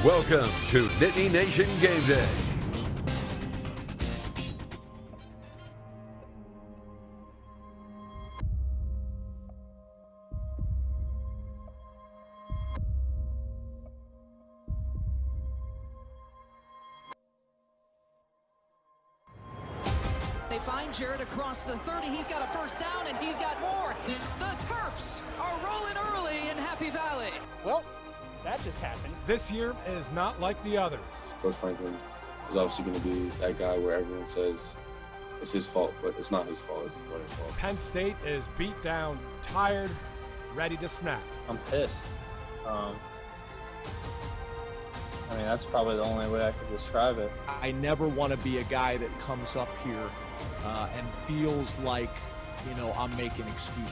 Welcome to Nittany Nation Game Day. They find Jared across the 30. He's got a first down, and he's got more. The Terps are rolling early in Happy Valley. Well, that just happened. This year is not like the others. Coach Franklin is obviously going to be that guy where everyone says it's his fault, but it's not his fault. It's the player's fault. Penn State is beat down, tired, ready to snap. I'm pissed. I mean, that's probably the only way I could describe it. I never want to be a guy that comes up here and feels like, I'm making excuses.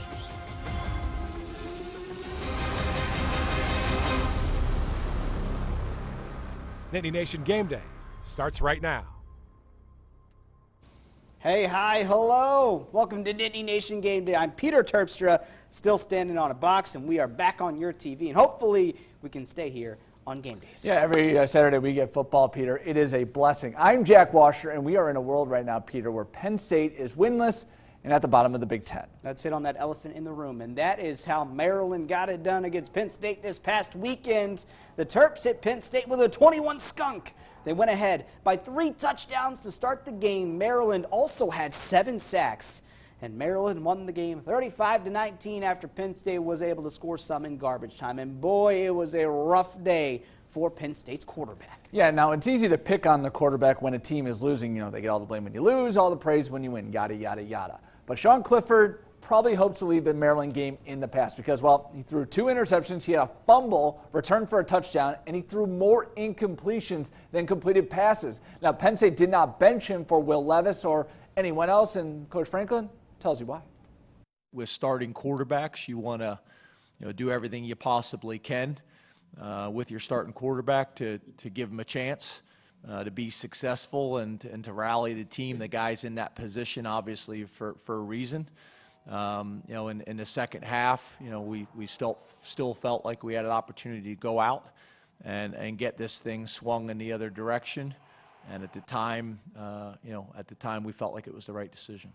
Nittany Nation Game Day starts right now. Hey, hi, hello. Welcome to Nittany Nation Game Day. I'm Peter Terpstra, still standing on a box, and we are back on your TV. And hopefully we can stay here on game days. Yeah, every Saturday we get football, Peter. It is a blessing. I'm Jack Washer, and we are in a world right now, Peter, where Penn State is winless and at the bottom of the Big Ten. Let's hit on that elephant in the room, and that is how Maryland got it done against Penn State this past weekend. The Terps hit Penn State with a 21 skunk. They went ahead by 3 touchdowns to start the game. Maryland also had 7 sacks, and Maryland won the game 35-19 after Penn State was able to score some in garbage time. And boy, it was a rough day for Penn State's quarterback. Yeah, now it's easy to pick on the quarterback when a team is losing. They get all the blame when you lose, all the praise when you win, yada, yada, yada. But Sean Clifford probably hopes to leave the Maryland game in the past because, well, he threw 2 interceptions, he had a fumble, returned for a touchdown, and he threw more incompletions than completed passes. Now, Penn State did not bench him for Will Levis or anyone else, and Coach Franklin tells you why. With starting quarterbacks, you want to do everything you possibly can with your starting quarterback to give him a chance to be successful and to rally the team. The guy's in that position, obviously, for a reason. In the second half, we still felt like we had an opportunity to go out and get this thing swung in the other direction. And at the time, we felt like it was the right decision.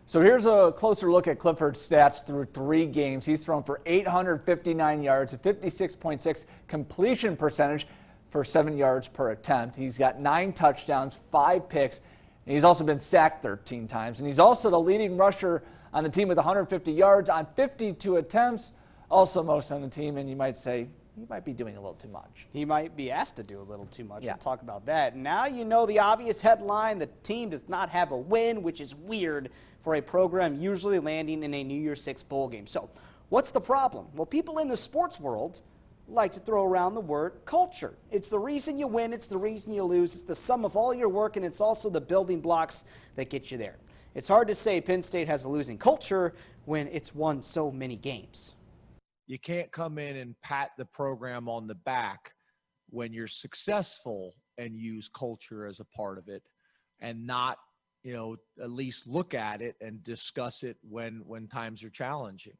So here's a closer look at Clifford's stats through 3 games. He's thrown for 859 yards, a 56.6 completion percentage for 7 yards per attempt. He's got 9 touchdowns, 5 picks. And he's also been sacked 13 times. And he's also the leading rusher on the team with 150 yards on 52 attempts, also most on the team. And you might say, he might be doing a little too much. He might be asked to do a little too much. Yeah. We'll talk about that. Now you know the obvious headline. The team does not have a win, which is weird for a program usually landing in a New Year's Six bowl game. So what's the problem? Well, people in the sports world like to throw around the word culture. It's the reason you win. It's the reason you lose. It's the sum of all your work, and it's also the building blocks that get you there. It's hard to say Penn State has a losing culture when it's won so many games. You can't come in and pat the program on the back when you're successful and use culture as a part of it and not, at least look at it and discuss it when times are challenging.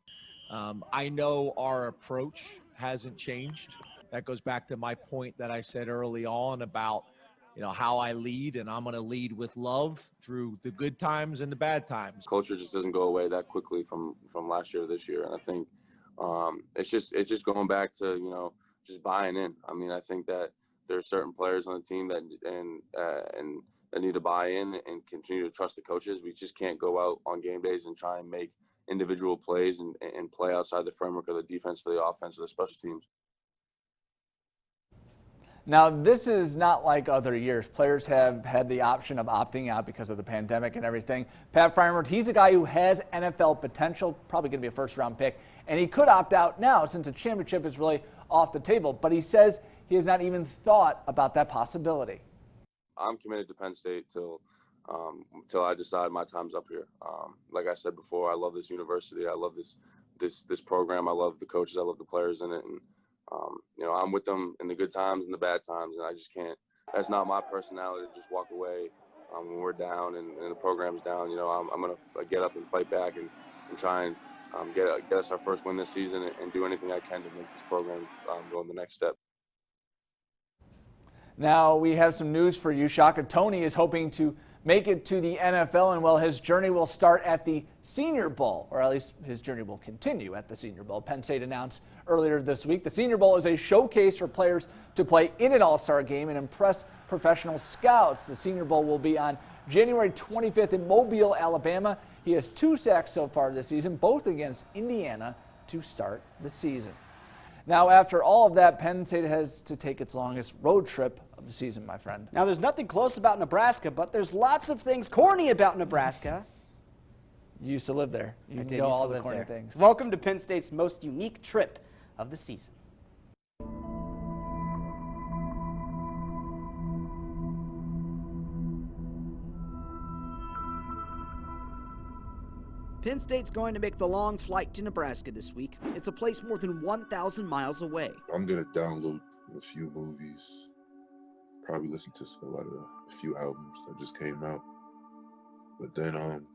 I know our approach hasn't changed. That goes back to my point that I said early on about, how I lead, and I'm going to lead with love through the good times and the bad times. Culture just doesn't go away that quickly from last year to this year, and I think it's just going back to just buying in. I mean, I think that there are certain players on the team that need to buy in and continue to trust the coaches. We just can't go out on game days and try and make individual plays and play outside the framework of the defense or the offense or the special teams. Now, this is not like other years. Players have had the option of opting out because of the pandemic and everything. Pat Frymert, he's a guy who has NFL potential, probably going to be a first-round pick, and he could opt out now since a championship is really off the table. But he says he has not even thought about that possibility. I'm committed to Penn State till I decide my time's up here. Like I said before, I love this university. I love this program. I love the coaches. I love the players in it. And I'm with them in the good times and the bad times, and I just can't. That's not my personality to just walk away when we're down and the program's down. I'm going to get up and fight back and try and get us our first win this season and do anything I can to make this program go in the next step. Now we have some news for you. Shaka Toney is hoping to make it to the NFL, and well, his journey will start at the Senior Bowl, or at least his journey will continue at the Senior Bowl. Penn State announced earlier this week the Senior Bowl is a showcase for players to play in an all-star game and impress professional scouts. The Senior Bowl will be on January 25th in Mobile, Alabama. He has 2 sacks so far this season, both against Indiana, to start the season. Now, after all of that, Penn State has to take its longest road trip of the season, my friend. Now, there's nothing close about Nebraska, but there's lots of things corny about Nebraska. You used to live there. You did know used to all the live corny there. things. Welcome to Penn State's most unique trip of the season. Penn State's going to make the long flight to Nebraska this week. It's a place more than 1,000 miles away. I'm gonna download a few movies, probably listen to a few albums that just came out. But then,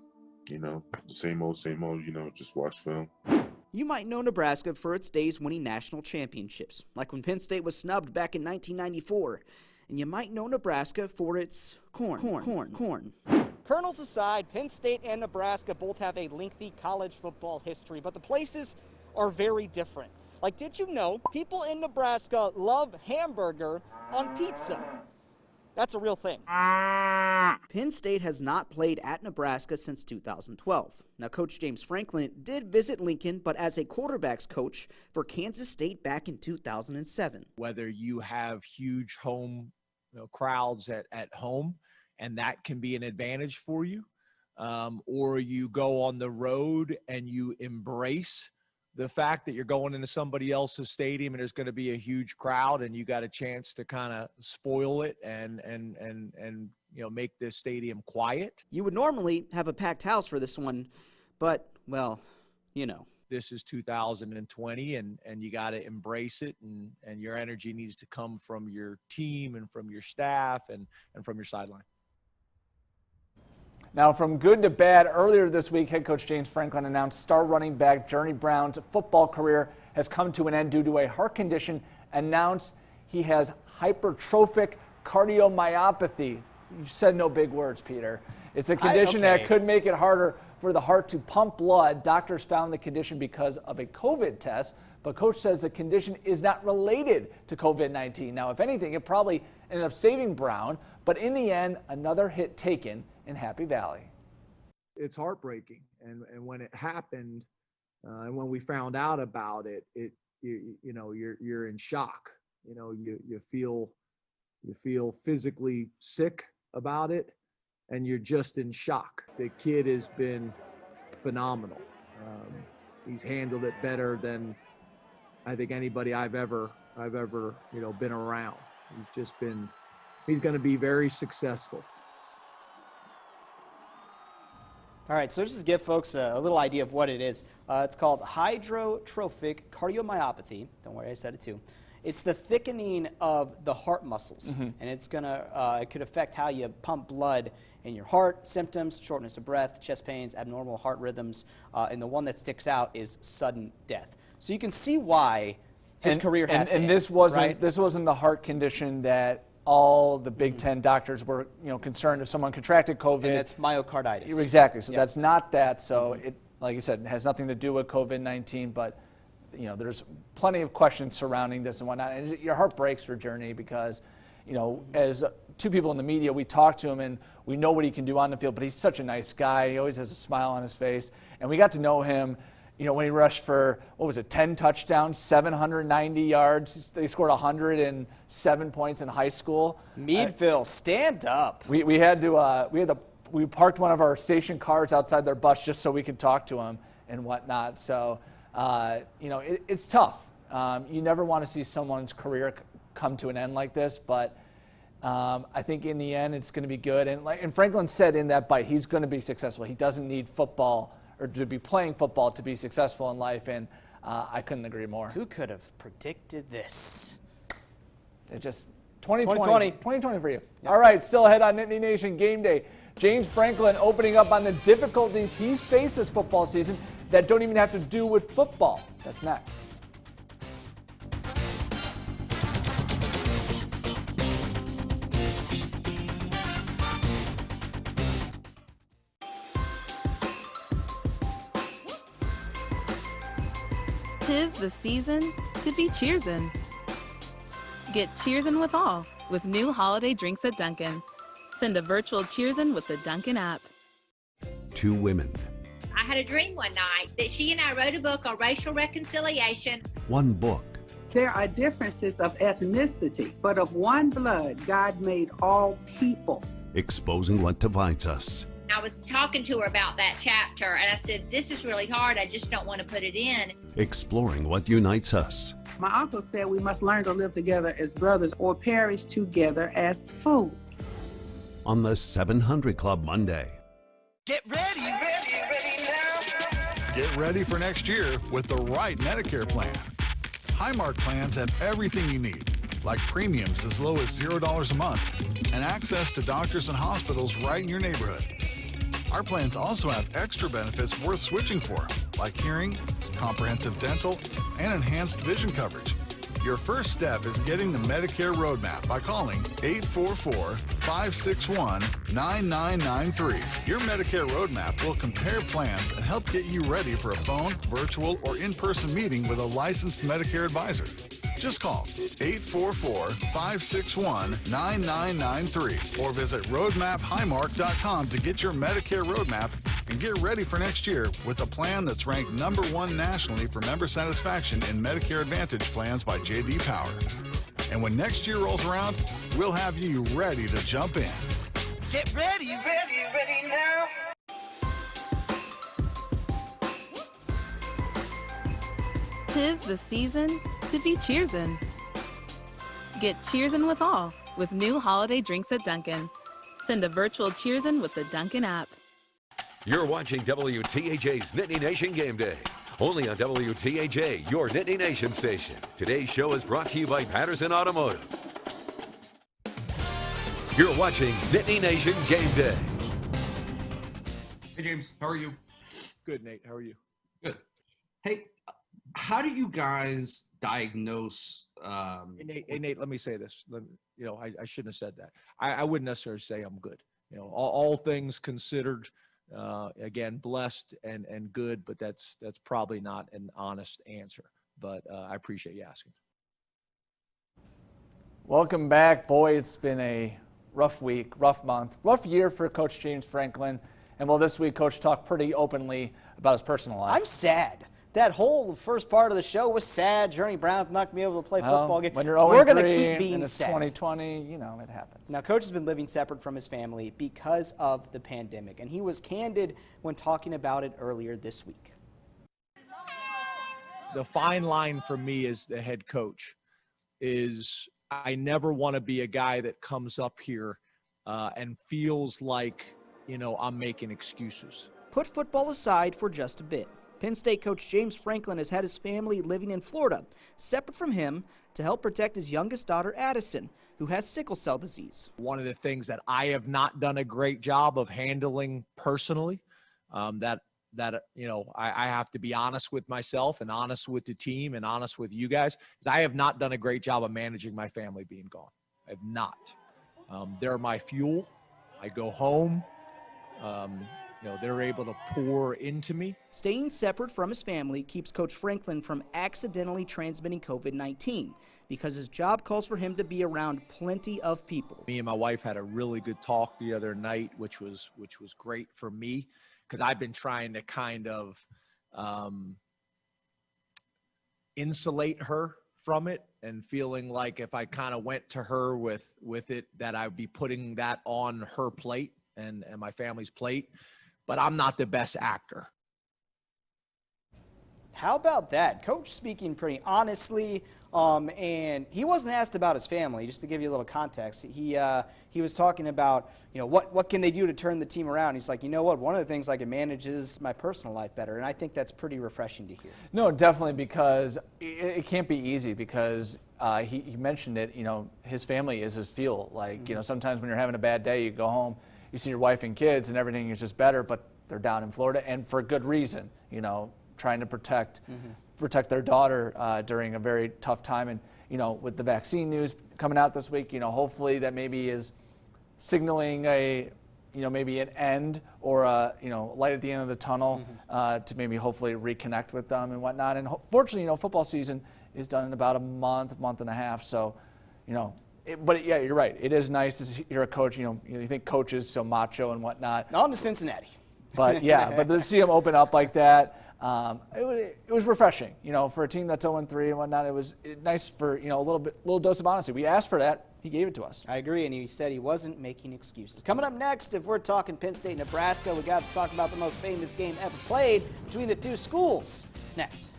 same old, just watch film. You might know Nebraska for its days winning national championships, like when Penn State was snubbed back in 1994. And you might know Nebraska for its corn. Colonels aside, Penn State and Nebraska both have a lengthy college football history, but the places are very different. Like, did you know people in Nebraska love hamburger on pizza? That's a real thing. Penn State has not played at Nebraska since 2012. Now, Coach James Franklin did visit Lincoln, but as a quarterbacks coach for Kansas State back in 2007. Whether you have huge home crowds at home, and that can be an advantage for you, or you go on the road and you embrace the fact that you're going into somebody else's stadium and there's going to be a huge crowd, and you got a chance to kind of spoil it and make this stadium quiet. You would normally have a packed house for this one, but, well, This is 2020, and you got to embrace it, and your energy needs to come from your team and from your staff and from your sideline. Now, from good to bad, earlier this week, head coach James Franklin announced star running back Journey Brown's football career has come to an end due to a heart condition. Announced he has Hydrotrophic Cardiomyopathy. You said no big words, Peter. It's a condition that could make it harder for the heart to pump blood. Doctors found the condition because of a COVID test, but coach says the condition is not related to COVID-19. Now, if anything, it probably ended up saving Brown, but in the end, another hit taken in Happy Valley. It's heartbreaking, and when it happened, and when we found out about it, you're in shock. You feel physically sick about it, and you're just in shock. The kid has been phenomenal. He's handled it better than I think anybody I've ever been around. He's going to be very successful. All right, so just to give folks a little idea of what it is. It's called Hydrotrophic Cardiomyopathy. Don't worry, I said it too. It's the thickening of the heart muscles, and it's it could affect how you pump blood in your heart. Symptoms: shortness of breath, chest pains, abnormal heart rhythms, and the one that sticks out is sudden death. So you can see why his career has to end, this wasn't right? This wasn't the heart condition that all the Big Ten doctors were concerned if someone contracted COVID. And that's myocarditis. Exactly. So that's not that. So it, like you said, it has nothing to do with COVID-19, but there's plenty of questions surrounding this and whatnot. And your heart breaks for Journey because, as two people in the media, we talk to him and we know what he can do on the field, but he's such a nice guy. He always has a smile on his face. And we got to know him, when he rushed for, 10 touchdowns, 790 yards. They scored 107 points in high school. Meadville, stand up. We parked one of our station cars outside their bus just so we could talk to him and whatnot. So, it's tough. You never want to see someone's career come to an end like this, but I think in the end it's going to be good. And Franklin said in that bite, he's going to be successful. He doesn't need football or to be playing football to be successful in life, and I couldn't agree more. Who could have predicted this? It just 2020 for you. Yep. All right, still ahead on Nittany Nation Game Day. James Franklin opening up on the difficulties he's faced this football season that don't even have to do with football. That's next. 'Tis the season to be cheersin'. Get cheersin' with all with new holiday drinks at Dunkin'. Send a virtual cheersin' with the Dunkin' app. Two women. I had a dream one night that she and I wrote a book on racial reconciliation. One book. There are differences of ethnicity, but of one blood, God made all people. Exposing what divides us. I was talking to her about that chapter, and I said, this is really hard. I just don't want to put it in. Exploring what unites us. My uncle said we must learn to live together as brothers or perish together as fools. On the 700 Club Monday. Get ready, now. Get ready for next year with the right Medicare plan. Highmark plans have everything you need, like premiums as low as $0 a month and access to doctors and hospitals right in your neighborhood. Our plans also have extra benefits worth switching for, like hearing, comprehensive dental, and enhanced vision coverage. Your first step is getting the Medicare Roadmap by calling 844-561-9993. Your Medicare Roadmap will compare plans and help get you ready for a phone, virtual, or in-person meeting with a licensed Medicare advisor. Just call 844-561-9993 or visit roadmaphighmark.com to get your Medicare Roadmap and get ready for next year with a plan that's ranked #1 nationally for member satisfaction in Medicare Advantage plans by J.D. Power. And when next year rolls around, we'll have you ready to jump in. Get ready now. Tis the season to be cheersin'. Get cheersin' with all with new holiday drinks at Dunkin'. Send a virtual cheersin' with the Dunkin' app. You're watching WTAJ's Nittany Nation Game Day. Only on WTAJ, your Nittany Nation station. Today's show is brought to you by Patterson Automotive. You're watching Nittany Nation Game Day. Hey, James. How are you? Good, Nate. How are you? Good. Hey, how do you guys diagnose? Hey, Nate, let me say this. I shouldn't have said that. I wouldn't necessarily say I'm good. All things considered, again, blessed and good, but that's probably not an honest answer. But I appreciate you asking. Welcome back. Boy, it's been a rough week, rough month, rough year for Coach James Franklin. And this week, Coach talked pretty openly about his personal life. I'm sad. That whole first part of the show was sad. Journey Brown's not going to be able to play football again. When you're We're going to keep being and it's sad. 2020, it happens. Now, Coach has been living separate from his family because of the pandemic, and he was candid when talking about it earlier this week. The fine line for me as the head coach is I never want to be a guy that comes up here and feels like, I'm making excuses. Put football aside for just a bit. Penn State coach James Franklin has had his family living in Florida, separate from him, to help protect his youngest daughter, Addison, who has sickle cell disease. One of the things that I have not done a great job of handling personally, I have to be honest with myself and honest with the team and honest with you guys, is I have not done a great job of managing my family being gone. I have not. They're my fuel. I go home. They're able to pour into me. Staying separate from his family keeps Coach Franklin from accidentally transmitting COVID-19 because his job calls for him to be around plenty of people. Me and my wife had a really good talk the other night, which was great for me because I've been trying to kind of insulate her from it and feeling like if I kind of went to her with it, that I'd be putting that on her plate and my family's plate. But I'm not the best actor. How about that? Coach speaking pretty honestly, and he wasn't asked about his family, just to give you a little context. He was talking about, what can they do to turn the team around? He's like, one of the things I can manage is my personal life better, and I think that's pretty refreshing to hear. No, definitely, because it can't be easy because he mentioned it, his family is his fuel. Like, sometimes when you're having a bad day, you go home, you see your wife and kids and everything is just better, but they're down in Florida and for good reason, trying to protect their daughter during a very tough time. And, with the vaccine news coming out this week, hopefully that maybe is signaling a maybe an end or a, light at the end of the tunnel to maybe hopefully reconnect with them and whatnot. And fortunately, football season is done in about a month and a half. So, but yeah, you're right. It is nice to hear a coach, you think coaches so macho and whatnot. On to Cincinnati. But yeah, but to see them open up like that, it was refreshing. For a team that's 0-3 and whatnot, it was nice for a little dose of honesty. We asked for that. He gave it to us. I agree, and he said he wasn't making excuses. Coming up next, if we're talking Penn State, Nebraska, we got to talk about the most famous game ever played between the two schools. Next.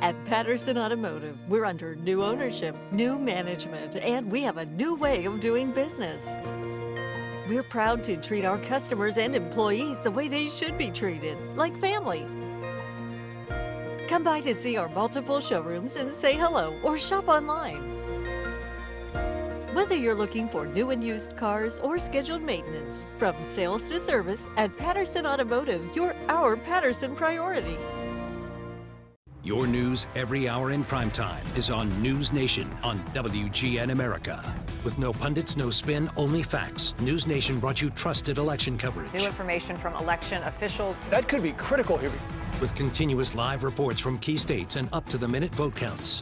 At Patterson Automotive, we're under new ownership, new management, and we have a new way of doing business. We're proud to treat our customers and employees the way they should be treated, like family. Come by to see our multiple showrooms and say hello or shop online. Whether you're looking for new and used cars or scheduled maintenance, from sales to service, at Patterson Automotive, you're our Patterson priority. Your news every hour in prime time is on News Nation on WGN America. With no pundits, no spin, only facts. News Nation brought you trusted election coverage. New information from election officials. That could be critical here. With continuous live reports from key states and up-to-the-minute vote counts.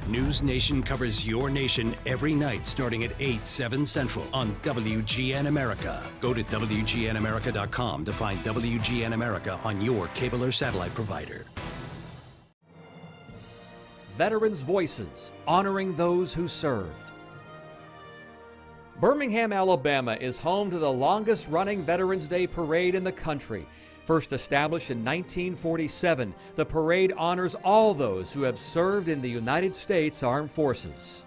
News Nation covers your nation every night starting at 8, 7 Central on WGN America. Go to WGNAmerica.com to find WGN America on your cable or satellite provider. Veterans' Voices, honoring those who served. Birmingham, Alabama is home to the longest-running Veterans Day parade in the country. First established in 1947, the parade honors all those who have served in the United States Armed Forces.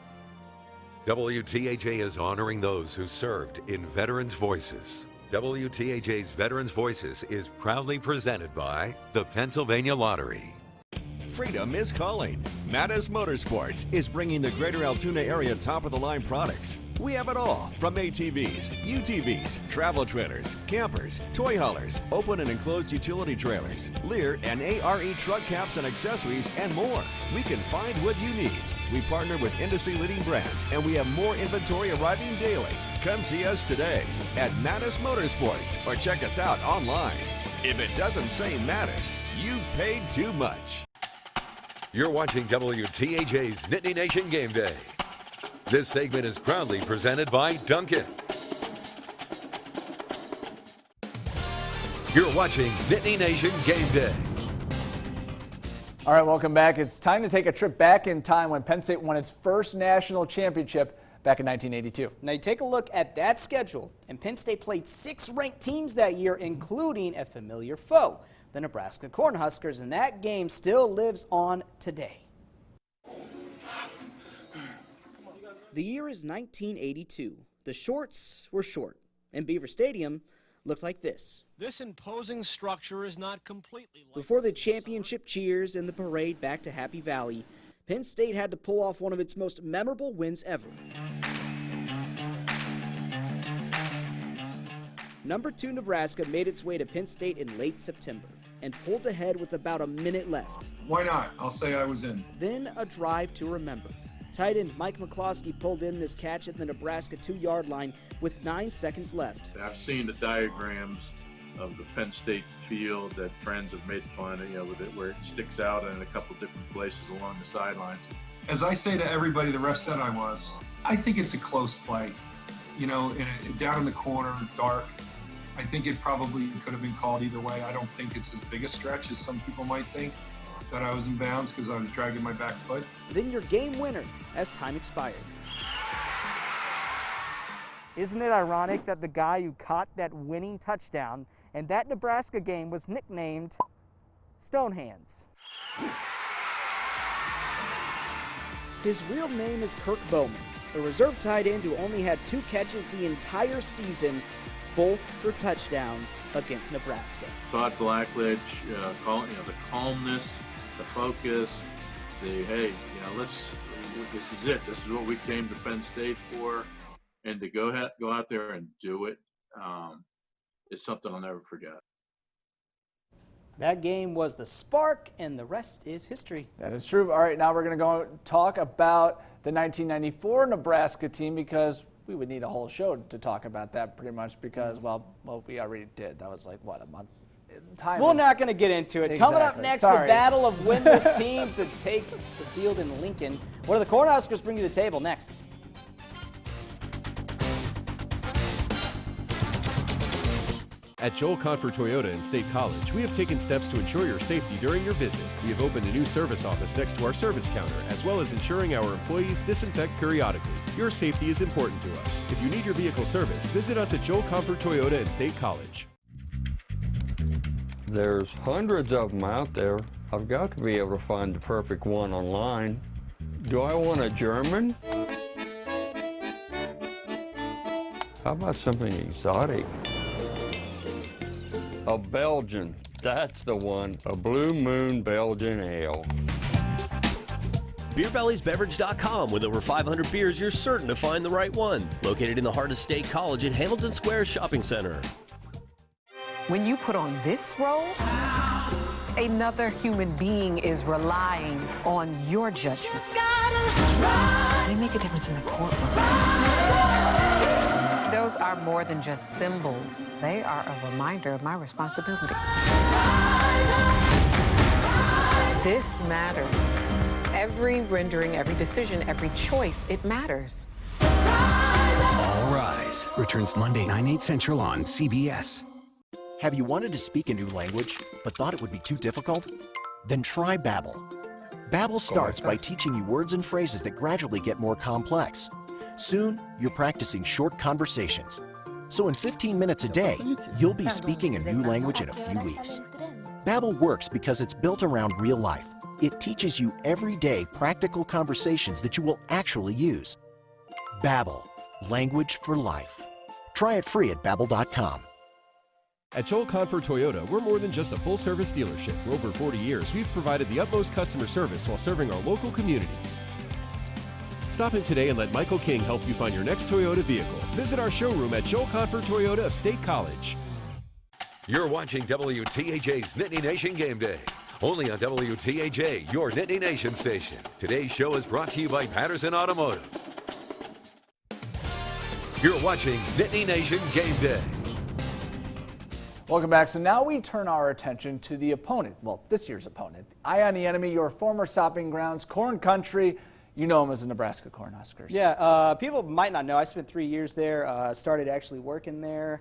WTAJ is honoring those who served in Veterans Voices. WTAJ's Veterans Voices is proudly presented by the Pennsylvania Lottery. Freedom is calling. Mattis Motorsports is bringing the greater Altoona area top-of-the-line products. We have it all, from ATVs, UTVs, travel trailers, campers, toy haulers, open and enclosed utility trailers, Lear and ARE truck caps and accessories, and more. We can find what you need. We partner with industry-leading brands, and we have more inventory arriving daily. Come see us today at Mattis Motorsports or check us out online. If it doesn't say Mattis, you paid too much. You're watching WTAJ's Nittany Nation Game Day. This segment is proudly presented by Duncan. You're watching Nittany Nation Game Day. All right, welcome back. It's time to take a trip back in time when Penn State won its first national championship back in 1982. Now you take a look at that schedule, and Penn State played 6 ranked teams that year, including a familiar foe, the Nebraska Cornhuskers, and that game still lives on today. The year is 1982. The shorts were short, and Beaver Stadium looked like this. This imposing structure is not completely like Before the championship cheers and the parade back to Happy Valley, Penn State had to pull off one of its most memorable wins ever. Number 2 Nebraska made its way to Penn State in late September and pulled ahead with about a minute left. Why not? I'll say I was in. Then a drive to remember. Tight end Mike McCloskey pulled in this catch at the Nebraska 2-yard line with 9 seconds left. I've seen the diagrams of the Penn State field that friends have made fun of, with it, where it sticks out in a couple different places along the sidelines. As I say to everybody the ref said I was, I think it's a close play. Down in the corner, dark. I think it probably could have been called either way. I don't think it's as big a stretch as some people might think that I was in bounds because I was dragging my back foot. Then your game winner as time expired. Isn't it ironic that the guy who caught that winning touchdown and that Nebraska game was nicknamed Stonehands? His real name is Kirk Bowman, a reserve tight end who only had 2 catches the entire season, both for touchdowns against Nebraska. Todd Blackledge, the calmness, the focus, this is it. This is what we came to Penn State for, and to go out there and do it is something I'll never forget. That game was the spark, and the rest is history. That is true. All right, now we're going to go talk about the 1994 Nebraska team, because we would need a whole show to talk about that pretty much because, well, we already did. That was like, what, a month? We're not going to get into it. Exactly. Coming up next, the battle of winless teams that take the field in Lincoln. What do the Cornhuskers bring to the table next? At Joel Confer Toyota in State College, we have taken steps to ensure your safety during your visit. We have opened a new service office next to our service counter, as well as ensuring our employees disinfect periodically. Your safety is important to us. If you need your vehicle serviced, visit us at Joel Confer Toyota in State College. There's hundreds of them out there. I've got to be able to find the perfect one online. Do I want a German? How about something exotic? A Belgian, that's the one, a Blue Moon Belgian Ale. BeerBelliesBeverage.com. With over 500 beers, you're certain to find the right one. Located in the heart of State College at Hamilton Square Shopping Center. When you put on this role, another human being is relying on your judgment. They make a difference in the courtroom. Those are more than just symbols. They are a reminder of my responsibility. This matters. Every rendering, every decision, every choice, it matters. All Rise returns Monday, 9/8 Central on CBS. Have you wanted to speak a new language, but thought it would be too difficult? Then try Babbel. Babbel starts by teaching you words and phrases that gradually get more complex. Soon, you're practicing short conversations. So in 15 minutes a day, you'll be speaking a new language in a few weeks. Babbel works because it's built around real life. It teaches you everyday practical conversations that you will actually use. Babbel, language for life. Try it free at Babbel.com. At Joel Confer Toyota, we're more than just a full-service dealership. For over 40 years, we've provided the utmost customer service while serving our local communities. Stop in today and let Michael King help you find your next Toyota vehicle. Visit our showroom at Joel Confer Toyota of State College. You're watching WTAJ's Nittany Nation Game Day. Only on WTAJ, your Nittany Nation station. Today's show is brought to you by Patterson Automotive. You're watching Nittany Nation Game Day. Welcome back. So now we turn our attention to the opponent. Well, this year's opponent. Eye on the enemy, your former stopping grounds, Corn Country. You know them as the Nebraska Cornhuskers. Yeah, people might not know. I spent 3 years there, started actually working there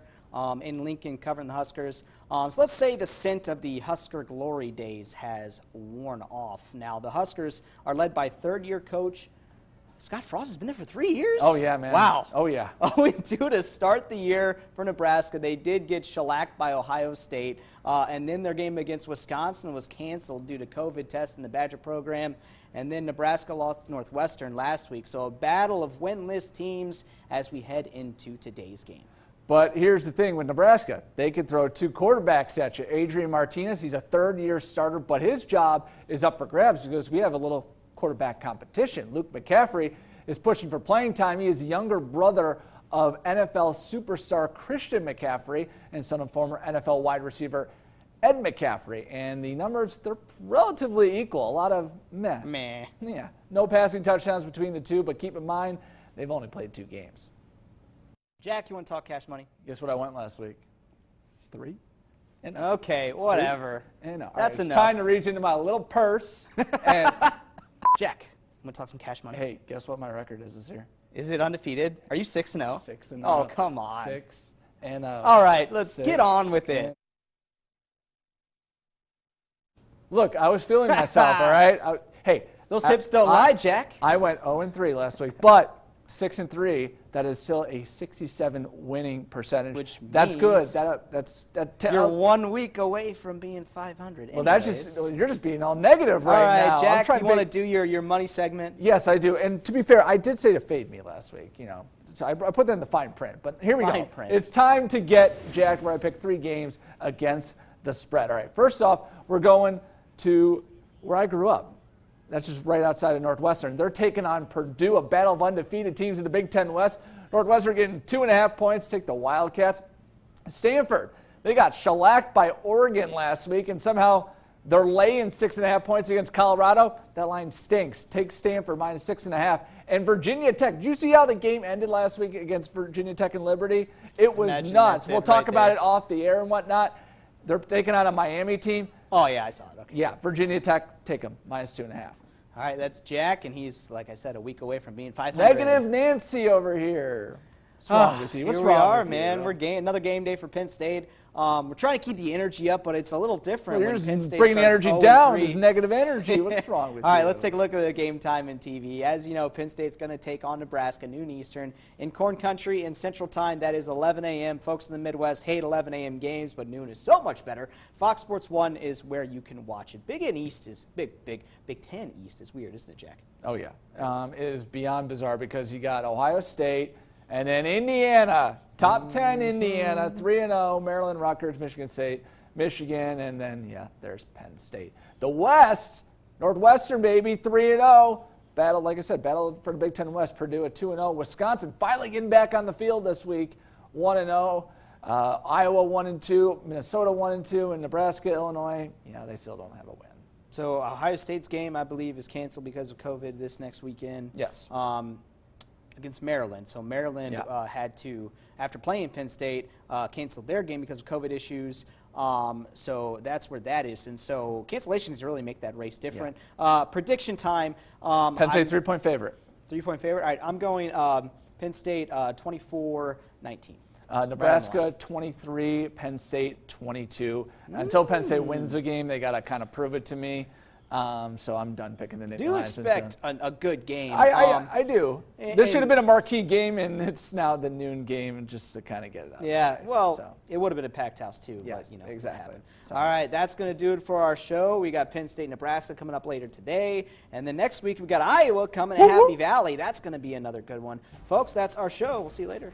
in Lincoln covering the Huskers. So let's say the scent of the Husker glory days has worn off. Now, the Huskers are led by third-year coach Scott Frost. Has been there for 3 years? Oh, yeah, man. Wow. Oh, yeah. 0-2 to start the year for Nebraska. They did get shellacked by Ohio State, and then their game against Wisconsin was canceled due to COVID tests in the Badger program. And then Nebraska lost to Northwestern last week. So a battle of winless teams as we head into today's game. But here's the thing with Nebraska. They could throw two quarterbacks at you. Adrian Martinez, he's a third-year starter, but his job is up for grabs because we have a little quarterback competition. Luke McCaffrey is pushing for playing time. He is the younger brother of NFL superstar Christian McCaffrey and son of former NFL wide receiver Ed McCaffrey, and the numbers, they're relatively equal. A lot of meh. Yeah, no passing touchdowns between the two, but keep in mind, they've only played 2 games. Jack, you want to talk cash money? Guess what I went last week? 3. Okay, whatever. That's enough. It's time to reach into my little purse. And Jack, I'm going to talk some cash money. Hey, guess what my record is this year? Is it undefeated? Are you 6-0? 6-0. Oh, come on. 6-0. All right, let's get on with it. Look, I was feeling myself, all right? Hey. Those hips don't lie, Jack. I went 0-3 last week, but 6-3, that is still a 67 winning percentage. Which that's means good. You're 1 week away from being 500. Well, you're just being all negative right now. All right, Jack, you want to do your money segment? Yes, I do. And to be fair, I did say to fade me last week, So I put that in the fine print. But here we go. It's time to get Jack where I picked 3 games against the spread. All right, first off, we're going to where I grew up. That's just right outside of Northwestern. They're taking on Purdue, a battle of undefeated teams in the Big Ten West. Northwestern getting 2.5 points, take the Wildcats. Stanford, They got shellacked by Oregon last week, and somehow they're laying 6.5 points against Colorado. That line stinks. Take Stanford minus 6.5. And Virginia Tech, did you see how the game ended last week against Virginia Tech and Liberty? It was nuts. We'll talk about it off the air and whatnot. They're taking on a Miami team. Oh, yeah, I saw it. Okay. Yeah, Virginia Tech, take them, minus 2.5. All right, that's Jack, and he's, like I said, a week away from being 500. Negative Nancy over here. What's wrong with you? What's Here wrong we are, with man. you? We're another game day for Penn State. We're trying to keep the energy up, but it's a little different. You're when just Penn State bringing the starts energy 0-3. down. There's negative energy. What's wrong with you? All right, let's take a look at the game time in TV. As you know, Penn State's going to take on Nebraska, noon Eastern. In Corn Country in Central Time, that is 11 a.m. Folks in the Midwest hate 11 a.m. games, but noon is so much better. Fox Sports 1 is where you can watch it. Big Ten East is weird, isn't it, Jack? Oh, yeah. It is beyond bizarre because you got Ohio State and then Indiana, top 10 Indiana, 3-0, Maryland, Rutgers, Michigan State, Michigan, and then, yeah, there's Penn State. The West, Northwestern, baby, 3-0. Battle, like I said, battle for the Big Ten West. Purdue at 2-0. Wisconsin finally getting back on the field this week, 1-0. Iowa 1-2, Minnesota 1-2, and Nebraska, Illinois, yeah, they still don't have a win. So Ohio State's game, I believe, is canceled because of COVID this next weekend. Yes. Against Maryland. So Maryland had to, after playing Penn State, cancel their game because of COVID issues. So that's where that is. And so cancellations really make that race different. Yeah. Prediction time. Penn State 3-point favorite. 3-point favorite. All right, I'm going Penn State 24-19. Nebraska 23, Penn State 22. Until Penn State wins the game, they got to kind of prove it to me. So I'm done picking the Nittany. Do you expect a good game? I do. This should have been a marquee game, and it's now the noon game just to kind of get it out. Yeah, well, it would have been a packed house too. Yes, but, exactly. All right, that's going to do it for our show. We got Penn State, Nebraska coming up later today. And then next week, we got Iowa coming at Happy Valley. That's going to be another good one. Folks, that's our show. We'll see you later.